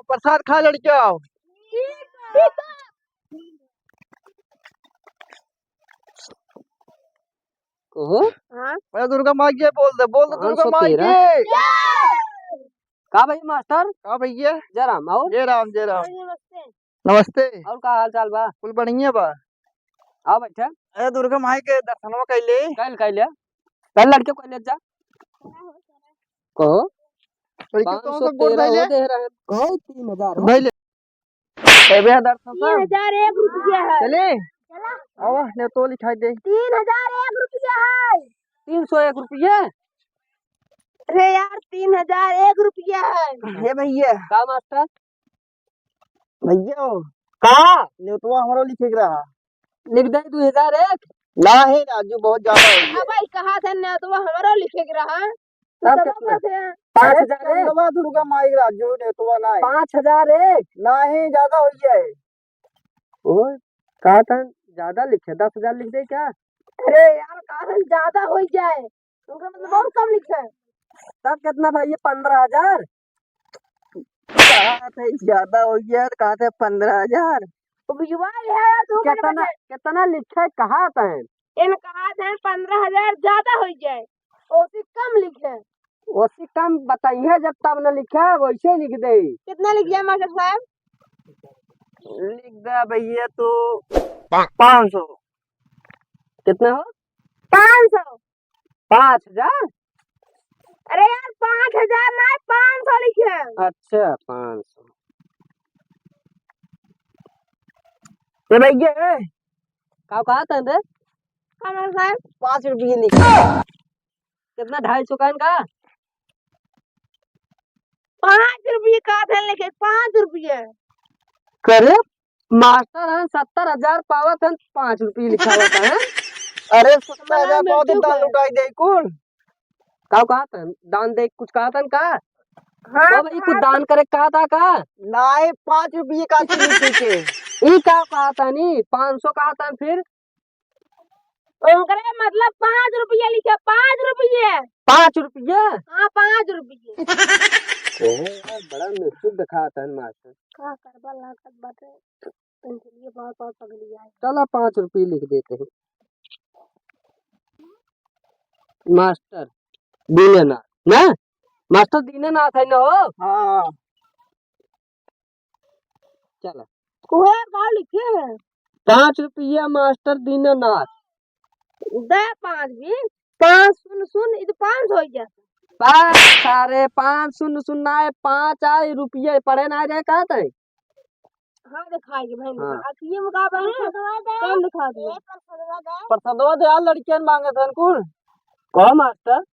प्रसाद खा लड़के आओ। ओहो अरे दुर्गा माँ की बोल दे दुर्गा माँ की। का भाई मास्टर हाँ भैया। जय राम और जय राम जय राम। नमस्ते। और का हाल चाल बा? कुल बढ़िया बा। आओ बैठे। अरे दुर्गा माँ के दर्शनवा कैले। कल लड़के को ले जा कहो। लड़के कौन सा 513 बोर्ड हो भैले। दे रहे हैं कहो 3000 हो। भैले भैया दर्शन सब 3001 रुपया है। चले आवा ने तो लिखाई दे। 3001 रुपया है। 301 रुपये। अरे यार 3001 रुपया है। हे भैया का मास्टर भैया का ने तो हमारा लिखे रहा। लिख दे 2001। ना है राजू बहुत ज्यादा हो गया। अब भाई कहा था ना तो हमारा लिखे के रहा। तब कितना? 5001। दवा दुर्गा माँ के राजू ने तो ना है। 5001 ना है ज्यादा हो गया है। ओह कहा था ज्यादा लिखे 10,000 लिख दे क्या? अरे यार कहा ज्यादा हो जाए उनका मतलब बहुत कम लिखा है। तब कितना भाई ये 15,000। कहा था ज्यादा हो गया कहा था 15,000। तो भिजवा है यार तू कितना लिखे कहा था? इन कहा था 15,000 ज्यादा हो जाए उससे कम लिखे। उससे कम बताइए जब तब न लिखा वैसे लिख दे। कितना लिख जाए मास्टर साहब? लिख दे भैया तो 500। कितना हो? 500। 5,000। अरे यार 5,000 ना 500 लिखे। अच्छा 500। तो भैया का कहा था रे? कमर साहब 5 रुपये लिख। कितना 250 का इनका? 5 रुपये का था लिखे 5 रुपये। करे मास्टर हैं 70,000 पावत हैं 5 रुपये लिखा हुआ है। अरे 70,000 बहुत दान लुटाई दे कुल। का कहा था दान दे कुछ कहा था का? हाँ भाई कुछ दान करे कहा था का? नहीं 5 रुपये का लिखे के। ई का कहा था नहीं 500 कहा था फिर उनकरे मतलब 5 रुपये लिखे 5 रुपये। 5 रुपये। हाँ 5 रुपये। यार बड़ा निश्चित दिखा था मास्टर। का करबा लागत बाटे इनके लिए बहुत बहुत पगली है। चलो 5 रुपये लिख देते हैं। मास्टर दीनानाथ ना मास्टर दीनानाथ है ना हो। हाँ चलो कोहे का लिखे है 5 रुपये मास्टर दीनानाथ। दे 5 भी 5 सुन ये तो 5 हो गया। 5 सारे 5 शून्य शून्य आए 5 आए रुपये पढ़े ना रहे कहा था। हाँ दिखाइए भाई हाँ। ये मुकाबला कम दिखा दिए। प्रसादवा दे यार लड़कियां मांगे थे कुल। कहो मास्टर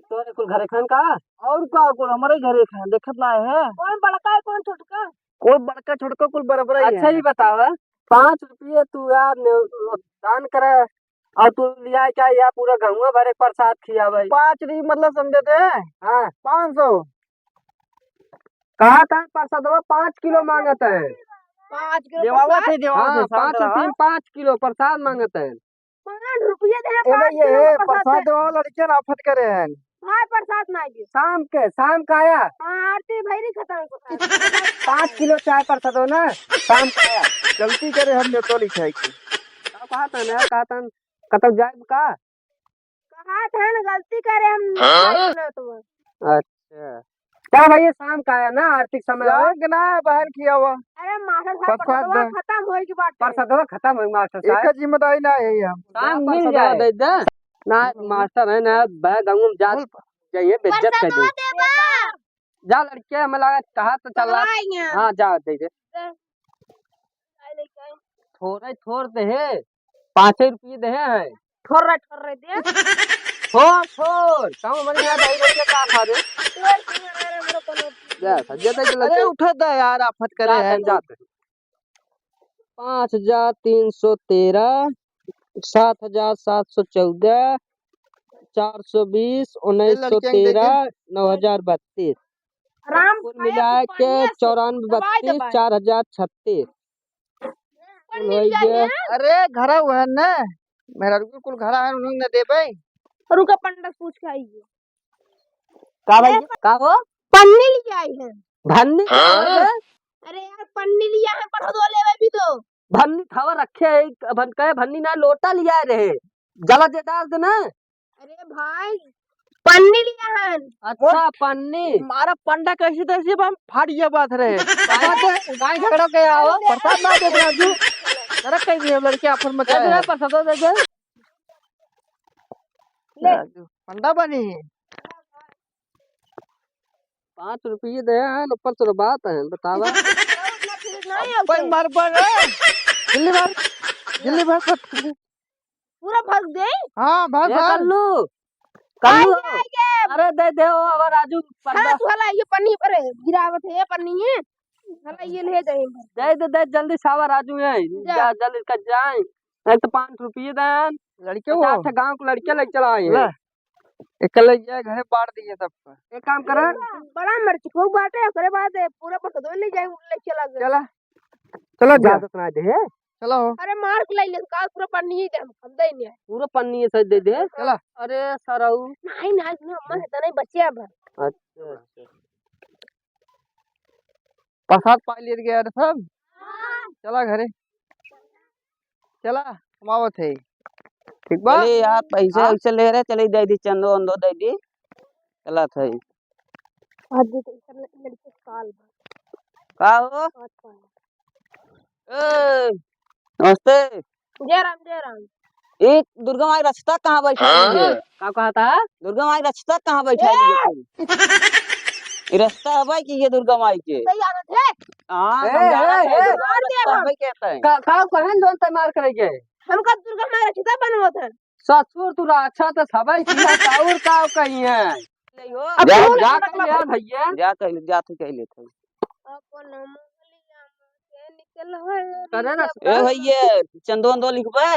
तोरे कुल घरे खान का और का कुल हमारे घरे खान देखत ना है। कौन बड़का है कौन छोटका? कोई बड़का छोटका कुल बराबर ही अच्छा है। ही बतावा 5 रुपये तू यार दान करे और तू लिया क्या या पूरा गाँव भरे प्रसाद खिया भाई 5 नहीं मतलब समझे थे। हाँ 500 कहा था प्रसादवा 5 किलो मांगता है। 5 किलो देवावा थे हाँ 5 शांत रुपये रहा। में 5 किलो प्रसाद मांगता है। 5 रुपये दे ए 5 भैया किलो ये का प्रसाद देवा लड़कियां आफत करे हैं। हां प्रसाद ना दे। शाम का आया हां आरती भैरी खत्म 5 किलो चाय प्रसाद हो ना शाम का आया। गलती करे हमने तो लिखा है कि कहा था ना कहा था कतब जाए का कहा था ना गलती करे हम तो। अच्छा क्या भाई शाम का आया ना आर्थिक समय है यार ना बहन किया हुआ। अरे मास्टर साहब प्रसाद प्रसाद खत्म होई की बात प्रसादवा खत्म है मास्टर एक साहब। जिम्मेदारी ना है हम। शाम मिल जाए दे दे ना मास्टर है ना बैग गाँव में जा जाइए बेइज्जत कर दे। जा लड़के हमें लगा कहा तो चल रहा। हाँ जा दे दे थोड़ दे है 5 रुपये दे है ठोर रहे दे थोड़ काम हमारे यहाँ दही लड़के का खा दे जा सज्जा दे अरे उठा दा यार आफत करे हैं। जाते 5,313 7,714 420 1,913 9,032 राम कुल मिला के 94 32 4,036 अरे घरा हुआ है ना मेरा कुल घरा है उन्हें न देबे। रुका पंडा पूछ के आइए का भाई का हो पन्नी लेके आई है। भन्नी अरे यार पन्नी लिया है पढ़ो दो ले भी तो भन्नी थावा रखे भन्नी ना लोटा लिया रहे जला दे डाल देना। अरे भाई पन्नी लिया है। अच्छा पन्नी मारा पंडा कैसी तैसी हम फाड़ ये बात रहे गाय झगड़ो के आओ प्रसाद ना दे राजू जरा कहीं भी हम लड़के आफर में दे प्रसाद दे दे राजू पंडा बनी 5 रुपये दे ऊपर से बात है बतावा कोई मर पर दिल्ली भर पूरा भाग दे। हाँ भाग भाग कल्लू अरे दे दे ओ अब राजू हाँ तू हला ये पन्नी पर गिरावट है पन्नी है हला ये ले जाए दे जल्दी सावा राजू है जा जल्दी कर जाए एक तो 5 रुपये देन लड़के वो 50 गांव के लड़के लेके चला आए हैं एकल ये घरे बांट दिए सबका एक काम करे बड़ा मिर्च खूब बाटे करे बाद पूरा पट दो ले जाए ले चला गया चला चलो जा इजाजत ना दे चलो अरे मार के ले का पूरा पन्नी ही दे हम दे नहीं पूरा पन्नी है सही दे दे चला अरे सराऊ नहीं ना हम है नहीं बचे अब अच्छा प्रसाद पा लिए गया रे सब चला घरे चला कमावत है ठीक बा चले यार पैसे ऐसे ले रहे चले दे दी चंदो अंदो दे दी चला थे आज दे लड़के साल का हो ए नमस्ते जय राम एक दुर्गा माई रास्ता कहाँ बैठा है का कहा था दुर्गा माई रास्ता कहाँ बैठा है ये रास्ता है भाई कि ये दुर्गा माई के सही आना थे हाँ ए, समझाना ए, है ए, दुर्गा माई रास्ता भाई कहता है का कहन जोन ते मार करेगे हमका दुर्गा माँ रचिता बनवा था ससुर तू अच्छा तो सबई किया काउर का कही है नहीं हो जा जा कर यार भैया जा तू कह लेते अपन मंगलिया से निकल है करे ना ए भैया चंदो अंदो लिखबे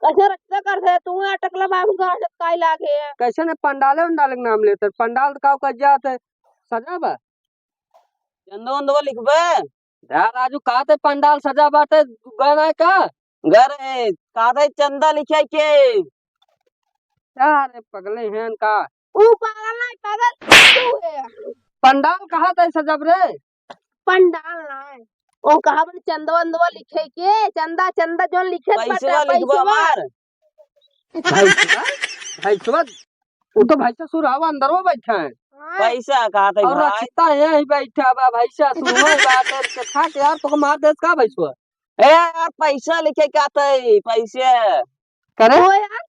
कैसे रचिता कर दे तू अटकला बाबू का काय लागे कैसे ने पंडाले उंडाले के नाम लेते पंडाल का का जात है सजा बा चंदो अंदो लिखबे यार राजू का ते पंडाल सजा बाटे गना का घर है कादे चंदा लिखे के यार पगले हैं का ऊ पागल नहीं पागल तू है पंडाल कहा था सजब रे पंडाल नहीं ओ कहा बन चंदवा अंदवा लिखे के चंदा चंदा जोन लिखे पैसा लिखबे मार भाई सुबह वो तो भाई ससुर आवा अंदर वो बैठा है पैसा कहा था और भाई रचिता यही बैठा बा भाई ससुर में बात है खा के यार तो मार देस का भाई सुबह ए यार पैसा लिखे के आता है पैसे करे ओ यार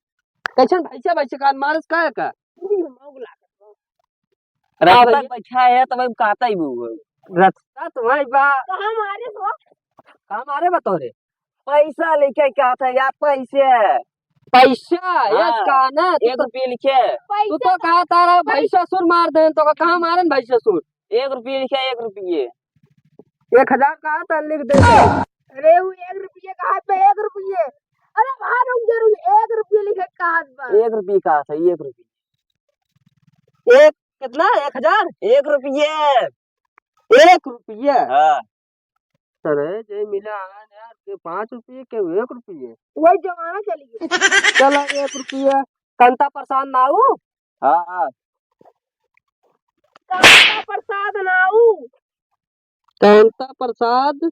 कैसे भाई से का मारस का रात तक बैठा है तब कहता ही वो रचिता तुम्हारी बा कहां मारे तो कहाँ मारे बतौरे पैसा लिखे के आता है यार पैसे पैसा यस का ना 1 रुपये लिखे तू तो कहा तारा भाई ससुर मार दे तो कहाँ मारे भाई ससुर 1 रुपये लिखे 1 रुपये 1000 कहा था लिख दे अरे वो 1 रुपये का हाथ पे 1 रुपये अरे बाहर रुक जरूर 1 रुपये लिखे का हाथ पर 1 रुपये का था 1 रुपये एक कितना 1000 1 रुपये 1 रुपये हाँ अरे जय मिला यार के 5 रुपये के 1 रुपये वही जमाना चली गई चला 1 रुपये कंता प्रसाद नाऊ हाँ हाँ काका प्रसाद नाऊ कंता प्रसाद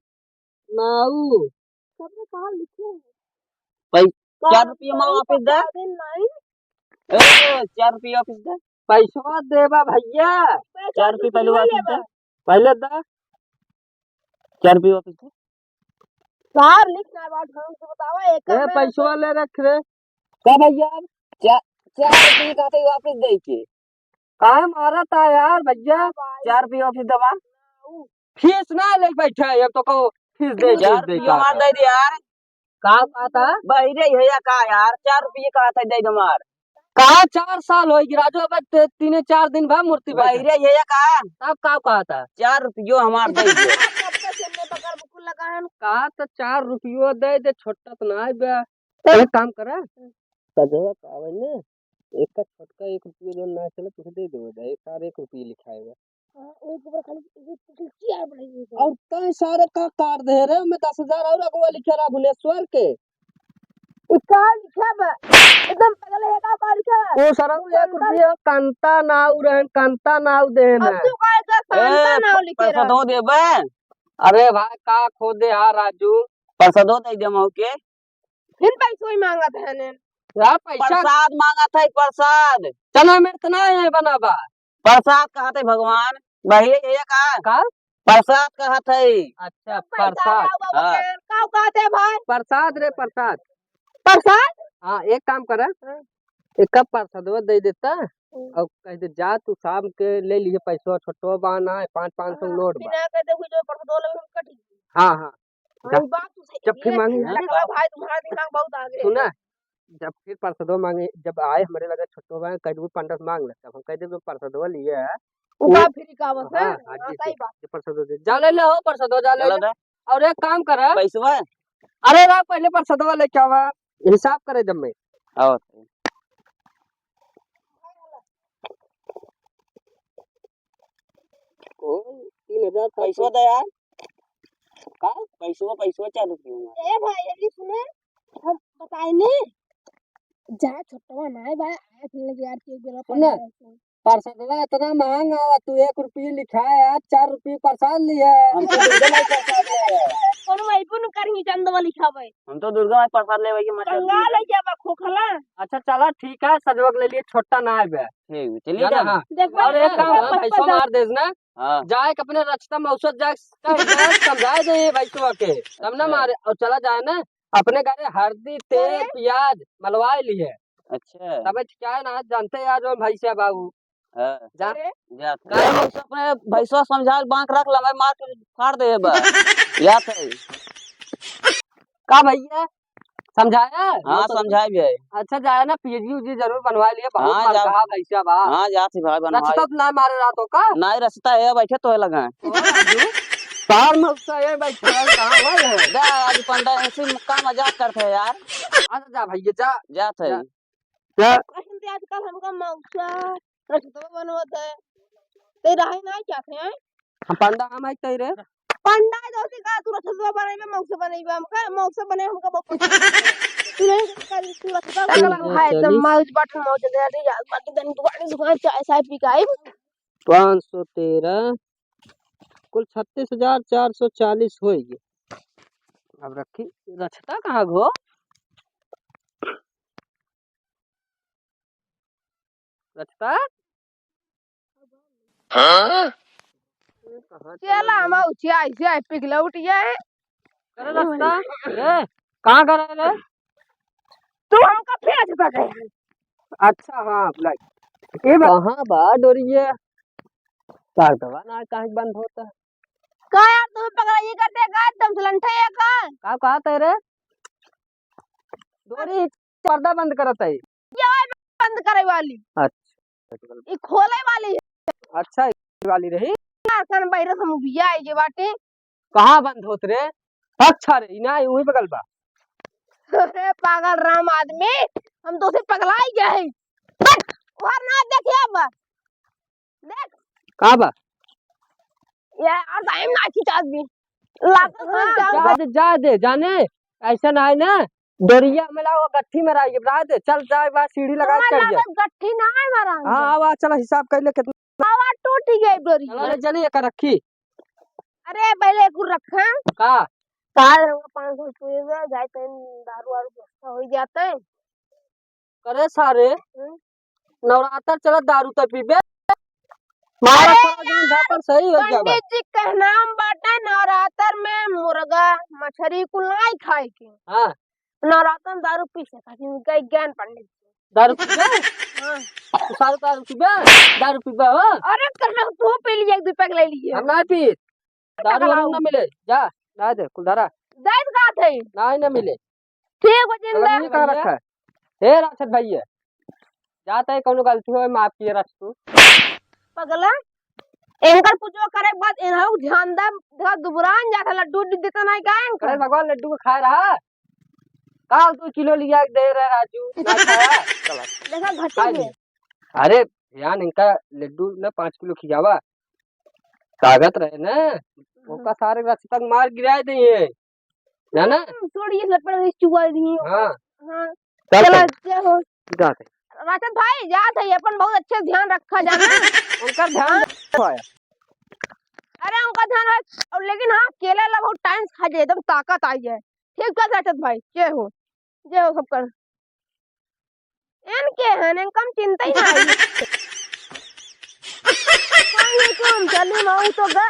नाऊ सबने कहा लिखे हैं भाई 4 रुपये माँ वापिस दे नहीं 4 रुपये वापिस दे पैसा देवा भैया 4 रुपये पहले वापिस दे पहले दा 4 रुपये वापिस दे बाहर लिखना बात ढंग से बतावा एक ए पैसा ले रख रे का भैया 4 रुपये का था वापिस दे के कहा मारा था यार भैया 4 रुपये वापिस दबा फीस ना ले बैठा है तो कहो फीस दे 4 रुपये मार दे दे यार कहा था बहिरे है का यार 4 रुपये का था दे दे मार कहा 4 साल हो गई राजू अब 3-4 दिन बाद मूर्ति बहिरे है का तब का कहा था 4 रुपये हमार दे दे कहा तो 4 रुपये दे दे छोटा तो ना बे एक काम करा सजवा कावे ने एक का छोटका 1 रुपये जो ना चले तुझे दे दो दे सारे 1 रुपये लिखाएगा और कई सारे का काट दे रहे मैं 10,000 और अगवा लिखे रहा भुवनेश्वर के इसका लिखा बा एकदम पगल है का लिखा बा ओ सरऊ 1 रुपया कांता नाउ रहन कांता नाउ देन अब तू का शांता नाव लिखे पैसा रहा दो देबे अरे भाई का खो दे हा राजू पैसा दो दे जमा के फिर पैसा ही मांगत है ने यार पैसा प्रसाद मांगा था प्रसाद चना में इतना है बनाबा प्रसाद कहा थे भगवान भाई ये का प्रसाद कहा थे अच्छा प्रसाद हाँ। का कहते भाई प्रसाद रे प्रसाद प्रसाद हाँ एक काम कर एक कप प्रसाद दे देता और कह दे जा तू शाम के ले लिए पैसा छोटो बाना है 500 नोट बा बिना कहते हुए जो प्रसाद लोग कटी हाँ हाँ हाँ बात तो सही जब फिर है। मांगे लगता है भाई तुम्हारा दिमाग बहुत आगे है। सुना जब फिर प्रसादो मांगे जब आए हमारे लगे छोटो भाई कह दे 500 मांग ले तब हम कह दे प्रसादो लिए है उनका फिर का बस है हाँ, हाँ, जी, सही बात प्रसादो दे जा ले हो प्रसादो जा ले ले। और एक काम कर पैसा अरे रा पहले प्रसादो ले क्या हुआ हिसाब करे जब में आओ ओ 3000 पैसा दे यार का पैसा चालू किया ए भाई ये सुने हम बताए ने जा छोटा ना है भाई आए फिर लगे यार के बेरा सुना प्रसादवा इतना महंगा हुआ तू 1 रुपये लिखा है 4 रुपये प्रसाद लिया हम तो दुर्गा माई प्रसाद ले आए। कौन भाई पुन करही चंदवा लिखा भाई हम तो दुर्गा माई प्रसाद ले के मतलब कंगाल है क्या बा खोखला अच्छा चला ठीक है सजवक ले लिए छोटा ना है बे ठीक चलिए ना, हाँ। देख और एक काम कर पैसा मार दे ना हां जाए के अपने रचता मौसत जाए समझाए दे भाई के तब ना मारे और चला जाए ना अपने घरे हल्दी तेल प्याज मलवाए लिए अच्छा तब क्या है ना जानते हैं आज भाई से बाबू हां जा जा काम अपने भैंसवा समझा बांक रख ला मैं मार के फाड़ दे बा या थे का भैया समझाया हां समझाई भी अच्छा जाए ना पीजी उजी जरूर बनवा लिए बहुत हाँ, मार जा- कहा भैया बा हां जा थी भाई बनवा रचता तो ना मारे रातों का नहीं रस्ता है बैठे तो लगा बाहर में उसका ये बैठा है कहां हुआ है जा आज पंडा ऐसे मुक्का मजाक करते हैं यार अच्छा जा भैया जा जा थे जा प्रश्न आजकल हमका मौसा रचतो बनवत है ते रहे ना चाहते हैं हम पंडा हम आई तई रे पंडा दोस्ती का तू रचतो बनाई मौसा बनाई हमका मौसा बने हमका बहुत तू नहीं कर तू रचतो चलिए, है एकदम चलिए। मौज बैठ मौज दे दे जा बाकी दिन दुकान दुकान चाय चाय पी के आई 513 कुल 36,440 होगी अब रखी रचता कहाँ गो रचता चला हम चाय चाय पी के लौट जाए करे रचता रे कहाँ कर रे तू हमका फिर रचता गए अच्छा हाँ लाइक ये कहाँ बा डोरिए कार दवा ना कहाँ बंद होता का यार तू पकड़ा ये करते का तुम चलंठे है का का कहा तेरे डोरी पर्दा बंद करत है बंद करे वाली अच्छा ये खोले वाली अच्छा ये वाली रही यार सन बैरे हम भैया आई जे बाटे कहाँ बंद होत रे अच्छा रे ना वही बगल बा अरे पागल राम आदमी हम तो से पगलाई गए और ना देखिए अब देख कहाँ बा यार और टाइम ना खींच आदमी लाग जा दे जाने ऐसा ना है ना डोरिया में लाओ गट्ठी में रह रहा दे चल जाए बा सीढ़ी लगा के चढ़ जा गट्ठी ना है मारा हाँ आवा चला हिसाब कर ले कितना आवाज टूट गई डोरी चला ले जल्दी एक रखी अरे पहले एक रखा का कार 500 रुपये में जाए तो दारू वारू व्यवस्था हो जाता है करे सारे नवरात्र चला दारू तो पीबे मारा सारा दिन झापन सही हो गया बा पंडित जी का नाम बाटा नवरात्र में मुर्गा मछली कुल नहीं खाए के हाँ नवरात्र में दारू पी सकती कई ज्ञान पंडित जी दारू पीबे हाँ तू सारा दारू पीबे दारू पीबे हो अरे करना तू पी लिए एक दो पैक ले लिए हम ना पी दारू वारू ना मिले जा ना दे कुलधारा दैत का थे ना ही ना मिले ठीक हो जिंदा कलम कहाँ रखा है हे राक्षस भैया जाता है कौनो गलती हो माफ किए रख तू पगला एंकर पूछो करे बाद इनहु ध्यान दे देखा दुबरान जाता लड्डू देता नहीं का करे एंकर भगवान लड्डू को खा रहा काल 2 किलो लिया के दे रहा राजू ना खाया चला देखा खा घटी लिए। है अरे ध्यान इनका लड्डू ना 5 किलो खिलावा ताकत रहे ना उनका सारे रास्ते तक मार गिराए दिए जाना थोड़ी ये लपड़ चुआ दी हाँ हाँ चल चलो तब, जय हो जाते राशन भाई जात है अपन बहुत अच्छे से ध्यान रखा जाना उनका ध्यान रखो आया। अरे उनका ध्यान रख और लेकिन हाँ केला ला बहुत टाइम से खा जाए एकदम ताकत आई है ठीक है राशन भाई जय हो सबकर इनके हैं इनका हम चिंता ही ना आई चली माऊ तो गए